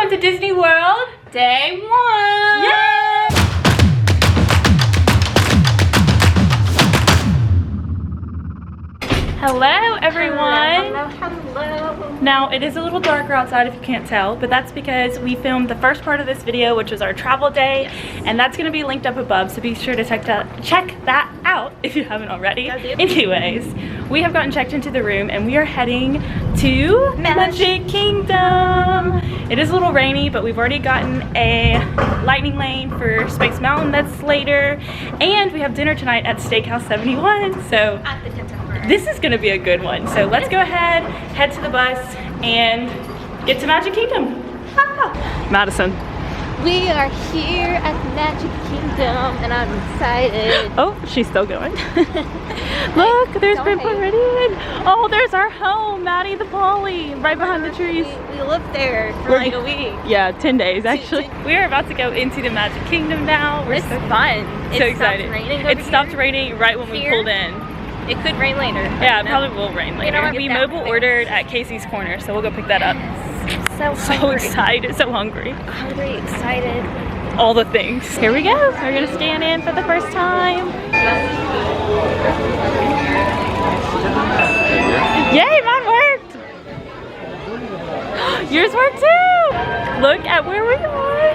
Welcome to Disney World, day 1! Yay! Hello everyone! Hello. Now it is a little darker outside if you can't tell, but that's because we filmed the first part of this video, which was our travel day, and that's going to be linked up above, so be sure to check that out if you haven't already. Anyways, we have gotten checked into the room and we are heading to Magic Kingdom. It is a little rainy, but we've already gotten a lightning lane for Space Mountain that's later, and we have dinner tonight at Steakhouse 71, so At the Contemporary. this is gonna be a good one. So let's go ahead, head to the bus, and get to Magic Kingdom. Madison. We are here at Magic Kingdom and I'm excited. Oh, she's still going. Look, there's Grandpa already in. Oh, there's our home, Maddie the Polly, right behind the trees. We lived there for like a week. Yeah, 10 days actually. We are about to go into the Magic Kingdom now. We're It's fun. so excited. It stopped raining right when we Here? pulled in. It could rain later. Yeah, it probably will rain later. know what? We Get that mobile fixed. ordered at Casey's Corner, so we'll go pick that up. So excited, so hungry. Hungry, excited. All the things. Here we go. We're gonna scan in for the first time. Yay, mine worked. Yours worked too. Look at where we are.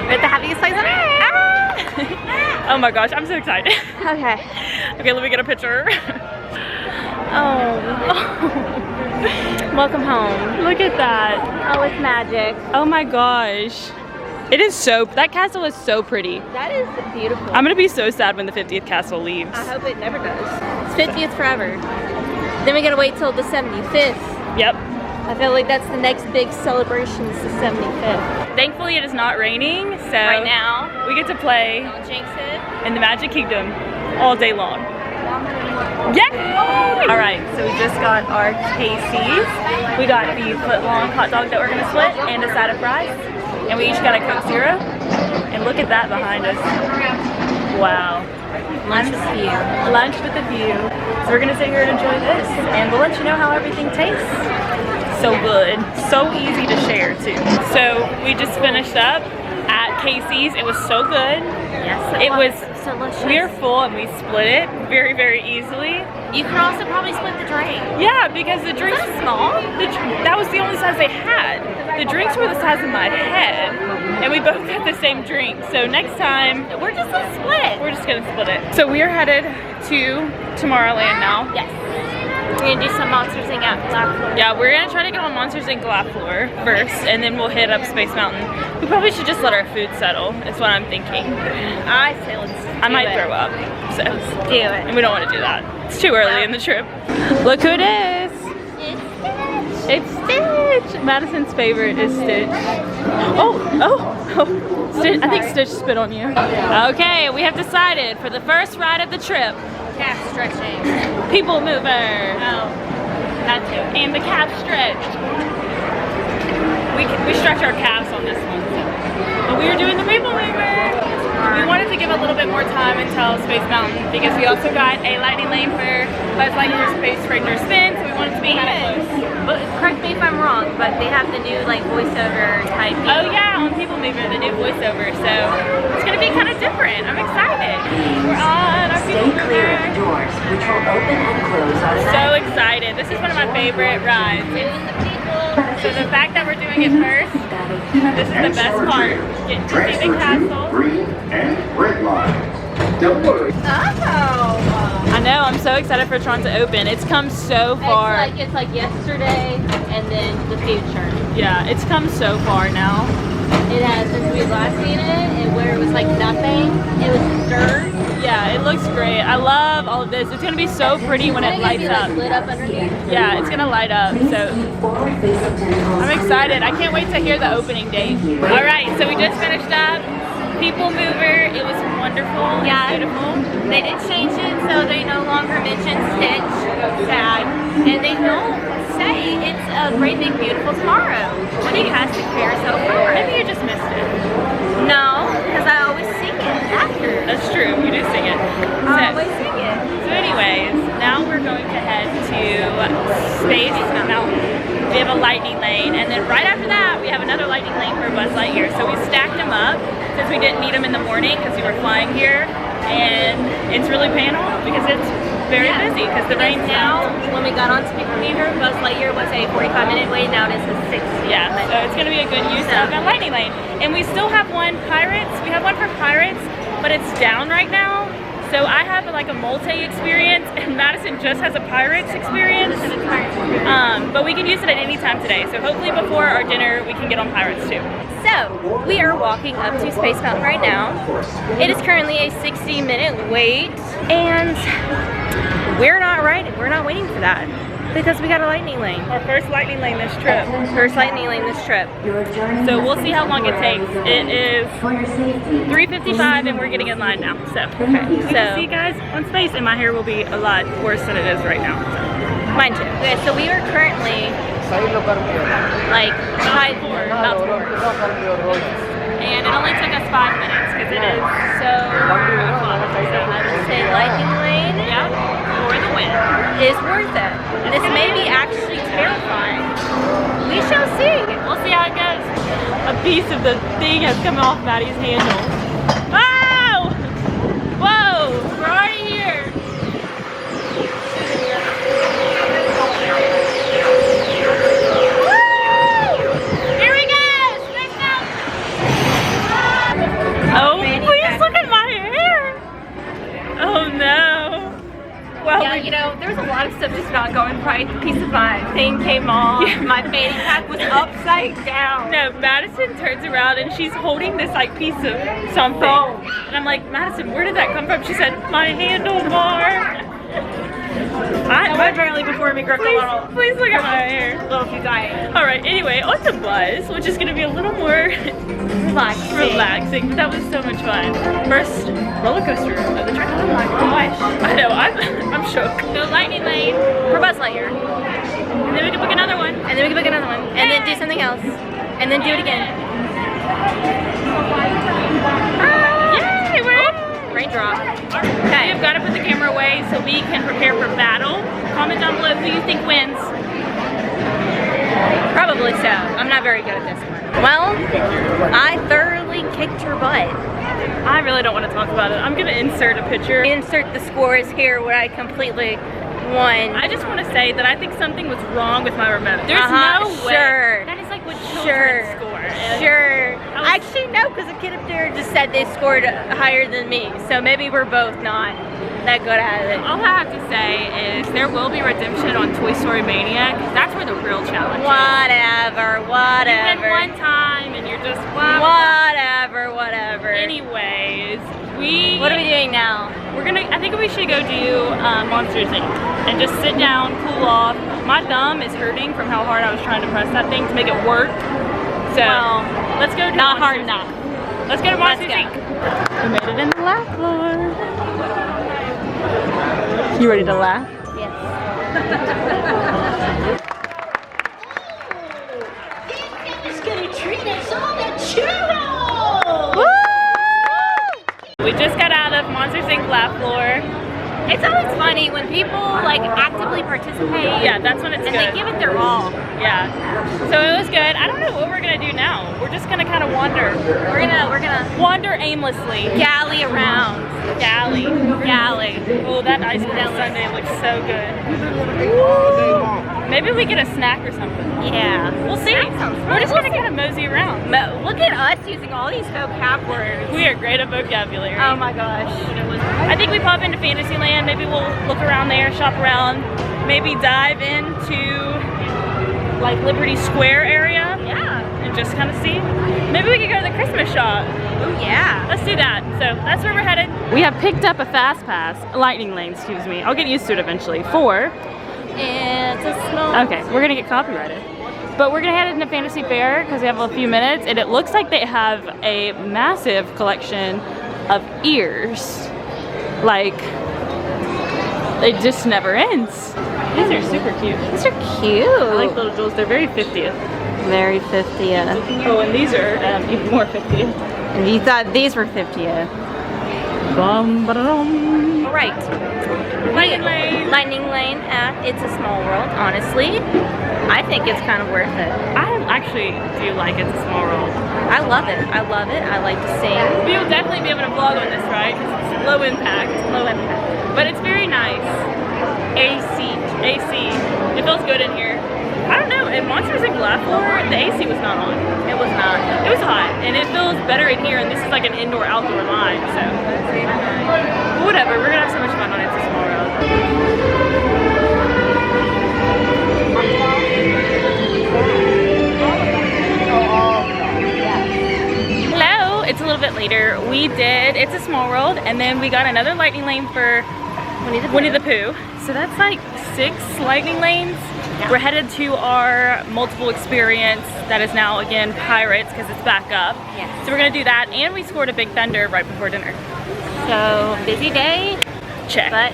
We're at the happiest place on earth. Oh my gosh, I'm so excited. Okay. Okay, let me get a picture. Oh. Welcome home. Look at that. Oh, it's magic. Oh my gosh. It is so, that castle is so pretty. That is beautiful. I'm gonna be so sad when the 50th castle leaves. I hope it never does. It's 50th forever. Then we gotta wait till the 75th. Yep. I feel like that's the next big celebration is the 75th. Thankfully it is not raining, so Right now. we get to play Don't jinx it. in the Magic Kingdom all day long. Yay! Alright, so we just got our Casey's. We got the foot-long hot dog that we're gonna split and a side of fries. And we each got a Coke Zero. And look at that behind us. Wow. Lunch with you. Lunch with a view. So we're gonna sit here and enjoy this, and we'll let you know how everything tastes. So good. So easy to share too. So we just finished up at Casey's. It was so good. Yes, It was delicious. We are full and we split it very, very easily. You can also probably split the drink. Yeah, because the drinks that small? That was the only size they had. The drinks were the size of my head, and we both got the same drink. So next time, We're just gonna split. we're just gonna split it. So we are headed to Tomorrowland now. Yes. We're gonna do some Monsters Inc. at Blackford. Yeah, we're gonna try to get on Monsters Inc. Floor first, and then we'll hit up Space Mountain. We probably should just let our food settle, is what I'm thinking. I say let's I might throw up, so. do it. And we don't want to do that. It's too early in the trip. Look who it is. It's Stitch. Madison's favorite is Stitch. Oh. Stitch, I think Stitch spit on you. Okay, we have decided for the first ride of the trip, Calf stretching. People Mover. Oh, that too. And the calf stretch. We stretch our calves on this one. But we were doing the People Mover. We wanted to give a little bit more time until Space Mountain because we also got a lightning lane for Buzz Lightyear's Space Ranger spin, so we wanted to be kind of close. But correct me if I'm wrong, but they have the new like voiceover type. Oh yeah, on People Mover, the new voiceover, so it's gonna be kind of different. I'm excited. We're on our People Stay clear of Mover. the doors, which will open and close automatically. So excited. This is one of my favorite rides. So the fact that we're doing it first, this is the best part. Getting to see the castle. Green and red lines. Don't worry. I know, I'm so excited for Tron to open. It's come so far. It's like yesterday and then the future. Yeah, it's come so far now. It has since we last seen it, and where it was like nothing. It was dirt. Yeah, it looks great. I love all of this. It's gonna be so pretty when it lights up. Lit up underneath. Yeah, it's gonna light up. So I'm excited. I can't wait to hear the opening date. All right, so we just finished up People Mover. It was wonderful. Yeah. Beautiful. They did change it so they no longer mention Stitch. Sad. And they don't say it's a great big beautiful tomorrow when he has to prepare so forward. Maybe you just missed it. No, because I always sing it after. That's true. You do sing it. I always sing it. So anyways, now we're going to head to Space Mountain. We have a lightning lane, and then right after that, we have another lightning lane for Buzz Lightyear. So we stacked them up since we didn't need them in the morning because we were flying here, and it's really paying off because it's very busy because the rain's now. When we got on Speaker Meter, Buzz Lightyear was a 45-minute wait. Now it is a 60. Yeah, so it's going to be a good use of that lightning lane. And we still have one Pirates. We have one for Pirates, but it's down right now. So I have like a multi experience, and Madison just has a Pirates experience. But we can use it at any time today. So hopefully before our dinner, we can get on Pirates too. So we are walking up to Space Mountain right now. It is currently a 60-minute wait, and we're not waiting for that because we got a lightning lane. Our first lightning lane this trip. First lightning lane this trip. So we'll see how long it takes. It is 3:55 and we're getting in line now. So you can see guys on Space, and my hair will be a lot worse than it is right now. So. Mine too. Okay, so we are currently like about 4. And it only took us 5 minutes because it is so fun. So I would say lightning lane, yeah, for the win, is worth it. This may be actually terrifying. We shall see. We'll see how it goes. A piece of the thing has come off Maddie's handle. Wow! Whoa! We're already here. Here we go! Space Mountain! Oh, please look at my hair! Oh no! Well, Yeah, you know, there's a lot of stuff just not going right. The piece of my thing came off. Yeah. My fanny pack was upside down. no, Madison turns around and she's holding this like piece of something. And I'm like, Madison, where did that come from? She said, my handlebar. Apparently before me gripped a little. Please look at my hair. Little few dying. Alright, anyway, on to Buzz, which is going to be a little more relaxing, but that was so much fun. First roller coaster of the trip. Oh my gosh. I know, I'm shook. Go lightning lane for Buzz Lightyear. And then we can book another one. And then we can book another one. And then do something else. And then do it again. Yay, we're in. Raindrop. Okay, we've got to put the camera away so we can prepare for battle. Comment down below who you think wins. Probably so. I'm not very good at this one. Well, I thoroughly kicked her butt. I really don't want to talk about it. I'm going to insert a picture. Insert the scores here where I completely won. I just want to say that I think something was wrong with my remote. There's no way. Sure. That is like what children score. And Sure. Actually, no, because the kid up there just said they scored higher than me. So maybe we're both not that good at it. all I have to say is there will be redemption on Toy Story Mania, 'cause that's where the real challenge is. Whatever. You win one time and you're just Whatever. Anyways, What are we doing now? I think we should go do Monsters Inc. and just sit down, cool off. My thumb is hurting from how hard I was trying to press that thing to make it work. So Well, let's go do not hard Monsters enough. Inc. Let's go to Monsters go. Inc. We made it in the laugh floor. You ready to laugh? Yes. It's gonna treat us all to churros! Woo! We just got out of Monsters Inc. laugh floor. It's always funny when people like actively participate. Yeah, that's when it's and good. they give it their all. Yeah. So it was good. I don't know what we're gonna do now. We're just gonna kind of wander. We're gonna Wander aimlessly. galley around. Galley. Oh, that ice cream sundae looks so good. Maybe we get a snack or something. Yeah. We'll see. We're just gonna kind of mosey around. Look at us using all these vocab words. We are great at vocabulary. Oh my gosh. I think we pop into Fantasyland. Maybe we'll look around there, shop around. Maybe dive into like Liberty Square area. Yeah. And just kind of see. Maybe we could go to the Christmas shop. Oh yeah. Let's do that. So that's where we're headed. We have picked up a fast pass, a lightning lane, excuse me. I'll get used to it eventually. It's a small. Okay, we're gonna get copyrighted. But we're gonna head into Fantasy Fair because we have a few minutes, and it looks like they have a massive collection of ears. Like, it just never ends. These are super cute. These are cute. I like little jewels. They're very 50th. Very 50th. Oh, and these are even more 50th. And you thought these were 50th. Bum, ba-da-dum. All right. Lightning lane. Lightning lane at It's a Small World. Honestly, I think it's kind of worth it. actually do like it's a small world. I love it. I love it. I like to sing. We will definitely be able to vlog on this, right? Because it's low impact. Low impact. But it's very nice. AC. It feels good in here. I don't know, at Monsters Inc. last floor, the AC was not on. It was not. It was hot, and it feels better in here, and this is like an indoor-outdoor line, so. But whatever, we're gonna have so much fun on It's a Small World. Hello, it's a little bit later. We did It's a Small World, and then we got another lightning lane for Winnie the Pooh. So that's like 6 lightning lanes. Yeah. We're headed to our multiple experience that is now again Pirates because it's back up. Yes. So we're gonna do that, and we scored a Big Thunder right before dinner. So busy day. Check. But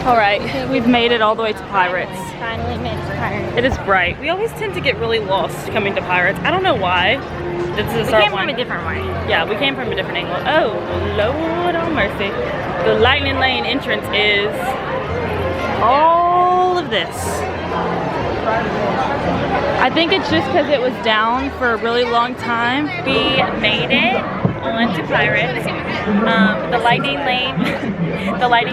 all right, we've made it all the way to Pirates. Finally made it to Pirates. It is bright. We always tend to get really lost coming to Pirates. I don't know why. This is We came from a different way. Yeah, we came from a different angle. Oh, Lord have mercy. The lightning lane entrance is all of this. I think it's just because it was down for a really long time. We made it onto Pirates. The lightning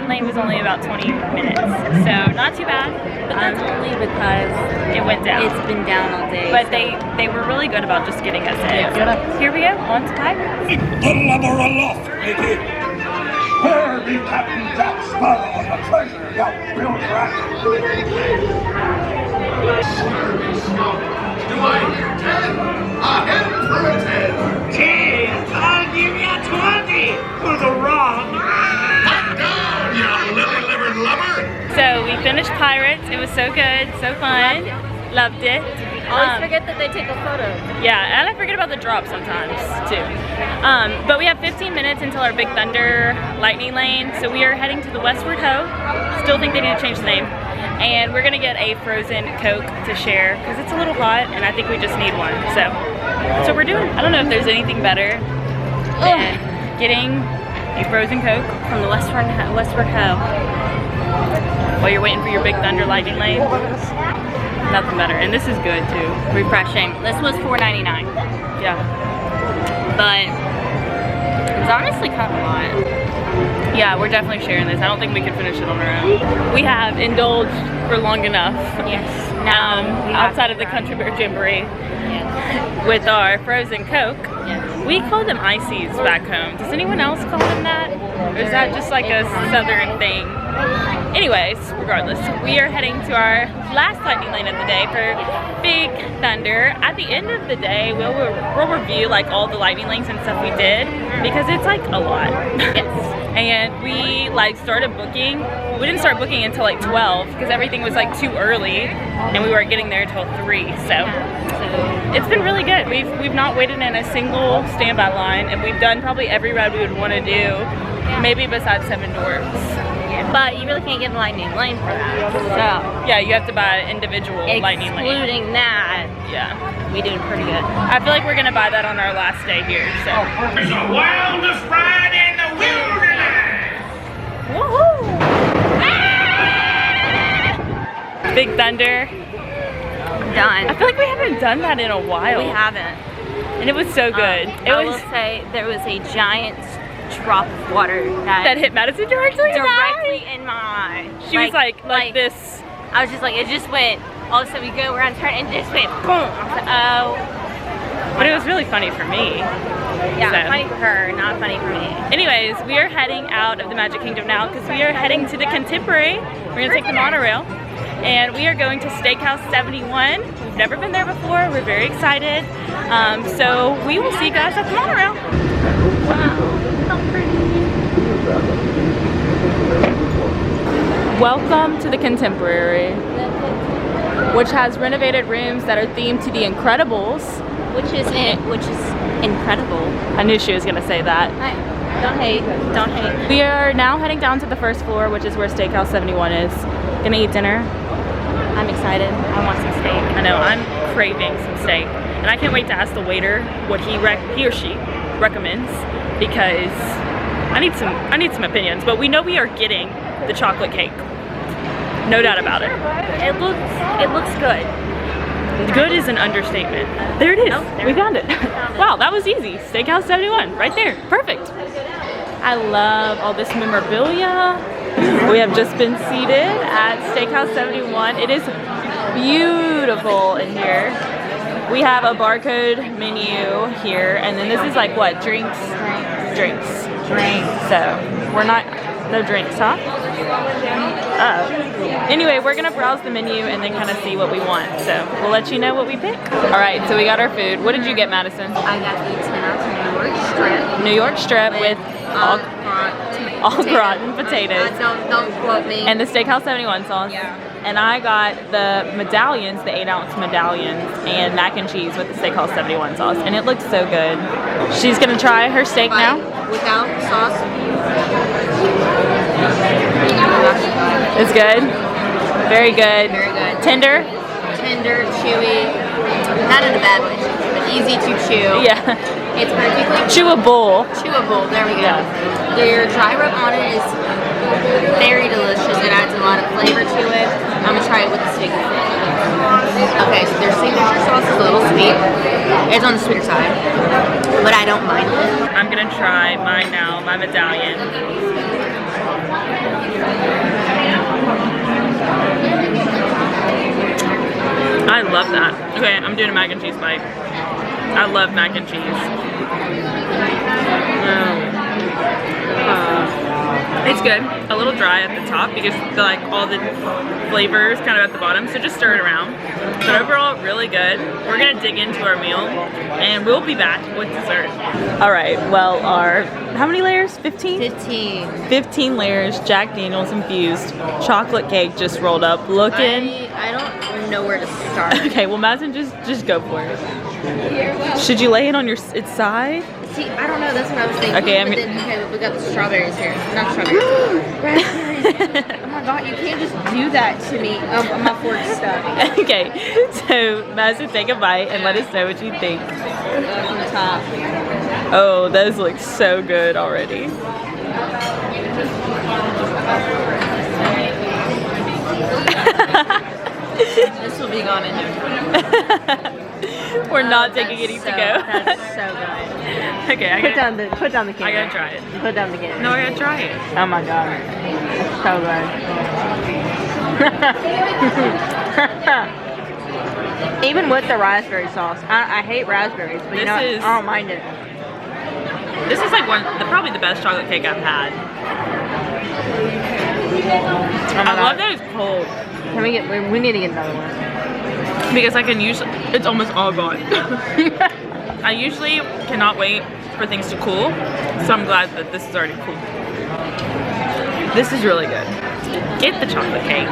lane was only about 20 minutes, so not too bad. But that's only because it went down. It's been down all day. But they were really good about just getting us in. So here we go, on to Pirates. The lubber aloft, matey. Where be Captain Jack Sparrow and the treasure thou built rat? Do I hear 10? Ahead for a 10. 10, I'll give you 20 for the wrong. Hot down, you lily-livered lubber. So we finished Pirates. It was so good, so fun. Loved it. Always forget that they take a photo. Yeah, and I forget about the drop sometimes too. But we have 15 minutes until our Big Thunder lightning lane. So we are heading to the Westward Ho. Still think they need to change the name. And we're gonna get a frozen Coke to share because it's a little hot and I think we just need one. So that's what we're doing. I don't know if there's anything better than getting a frozen Coke from the Westward Ho while you're waiting for your Big Thunder lightning lane. Nothing better, and this is good too. Refreshing. This was $4.99. Yeah. But it's honestly kind of a lot. Yeah, we're definitely sharing this. I don't think we can finish it on our own. We have indulged for long enough. Yes. Outside of the Country Bear Jamboree with our frozen Coke. Yes. We call them ices back home. Does anyone else call them that? Or is that just like a southern thing? Anyways, regardless, we are heading to our last lightning lane of the day for Big Thunder. At the end of the day, we'll review like all the lightning lanes and stuff we did because it's like a lot. Yes. And we like started booking. We didn't start booking until like 12 because everything was like too early and we weren't getting there until 3. So it's been really good. We've not waited in a single standby line, and we've done probably every ride we would want to do, maybe besides Seven Dwarfs. But you really can't get a lightning lane for that. So yeah, you have to buy an individual lightning lane. excluding that, Yeah. we did pretty good. I feel like we're gonna buy that on our last day here. So. It's the wildest ride in the wilderness. Woohoo! Big Thunder. Done. I feel like we haven't done that in a while. We haven't. And it was so good. I will say there was a giant drop of water that hit Madison directly in my eye. She was like this. I was just like, it just went, all of a sudden we go around turn and it just went boom. I was like, oh. But it was really funny for me. Yeah, So. funny for her, not funny for me. Anyways, we are heading out of the Magic Kingdom now because we are heading to the Contemporary. We're gonna take the monorail. And we are going to Steakhouse 71. We've never been there before. We're very excited. So we will see you guys at the monorail. Wow, how pretty. Welcome to the Contemporary, which has renovated rooms that are themed to the Incredibles. Which is incredible. I knew she was gonna say that. Don't hate, don't hate. We are now heading down to the first floor, which is where Steakhouse 71 is. Gonna eat dinner. I'm excited. I want some steak. I know, I'm craving some steak. And I can't wait to ask the waiter what he or she recommends because I need some opinions. But we know we are getting the chocolate cake. No doubt about it. It looks good. Good is an understatement. There it is. We found it. Wow, that was easy. Steakhouse 71, right there. Perfect. I love all this memorabilia. We have just been seated at Steakhouse 71. It is beautiful in here. We have a barcode menu here, and then this is like what? Drinks. So we're not, no drinks, huh? Anyway, we're gonna browse the menu and then kind of see what we want. So we'll let you know what we pick. All right, so we got our food. What did you get, Madison? I got the 10-ounce New York strip. New York strip with all gratin potatoes. Don't quote me. And the Steakhouse 71 sauce. Yeah. And I got the medallions, the 8-ounce medallions, and mac and cheese with the Steakhouse 71 sauce. And it looks so good. She's gonna try her steak now. Without sauce. It's good? Very good. Very good. Tender? Tender, chewy, not in a bad way, but easy to chew. Yeah. It's perfectly Chewable. chewable. There we go. Yeah. Their dry rub on it is very delicious. It adds a lot of flavor to it. I'm gonna try it with the steak. Okay, so their signature sauce is a little sweet. It's on the sweeter side, but I don't mind it. I'm gonna try mine now, my medallion. I love that. Okay, I'm doing a mac and cheese bite. I love mac and cheese. It's good. A little dry at the top because like all the flavors kind of at the bottom, so just stir it around. But overall, really good. We're gonna dig into our meal and we'll be back with dessert. All right, well, our, how many layers? 15? 15 layers, Jack Daniels infused chocolate cake just rolled up. Looking. I don't know where to start. Okay, well, Madison, just go for it. Should you lay it on your its side? See, I don't know. That's what I was thinking. Okay, but then, okay, we got the strawberries here. Not strawberries. Raspberries. Oh my god, you can't just do that to me. Oh, my fork's stuck. Okay, so Madison, take a bite and let us know what you think. From the top. Oh, those look so good already. This will be gone in no time. We're not taking any to go. That's so good. Okay, Put down the camera. I gotta try it. Put down the camera. No, I gotta try it. Oh my god. So good. Even with the raspberry sauce. I hate raspberries, but you know what? I don't mind it. This is like probably the best chocolate cake I've had. Oh my I love that it's cold. Can we need to get another one. Because I can use, it's almost all gone. I usually cannot wait for things to cool, so I'm glad that this is already cool. This is really good. Get the chocolate cake.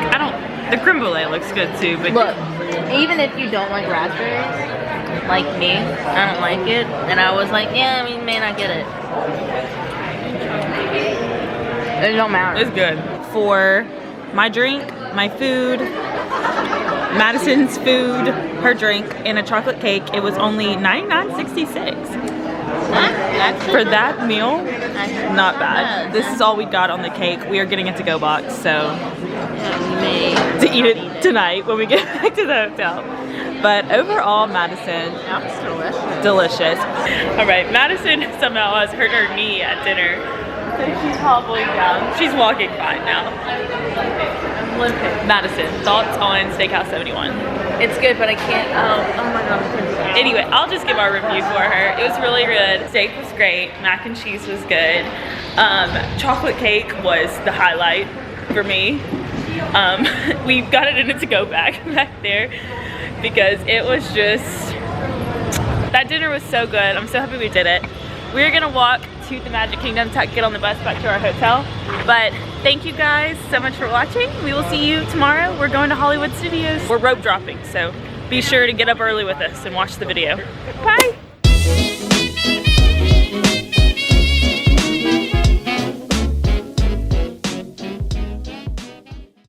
The creme brulee looks good too, but look, even if you don't like raspberries, like me, I don't like it, and I was like, yeah, I mean, may not get it. It don't matter. It's good. For my drink, my food, Madison's food, her drink, and a chocolate cake, it was only $99.66. For that meal, not bad. This is all we got on the cake. We are getting a to-go box, so to eat it tonight when we get back to the hotel. But overall, Madison, That's delicious. delicious. All right, Madison somehow has hurt her knee at dinner, so she's hobbling down. She's walking fine now. Madison, thoughts on Steakhouse 71? It's good, but I can't. Oh my god. Anyway, I'll just give our review for her. It was really good. Steak was great. Mac and cheese was good. Chocolate cake was the highlight for me. We got it in a to-go bag back there because it was just, that dinner was so good. I'm so happy we did it. We're gonna walk to the Magic Kingdom to get on the bus back to our hotel. But thank you guys so much for watching. We will see you tomorrow. We're going to Hollywood Studios. We're rope dropping, so be sure to get up early with us and watch the video. Bye.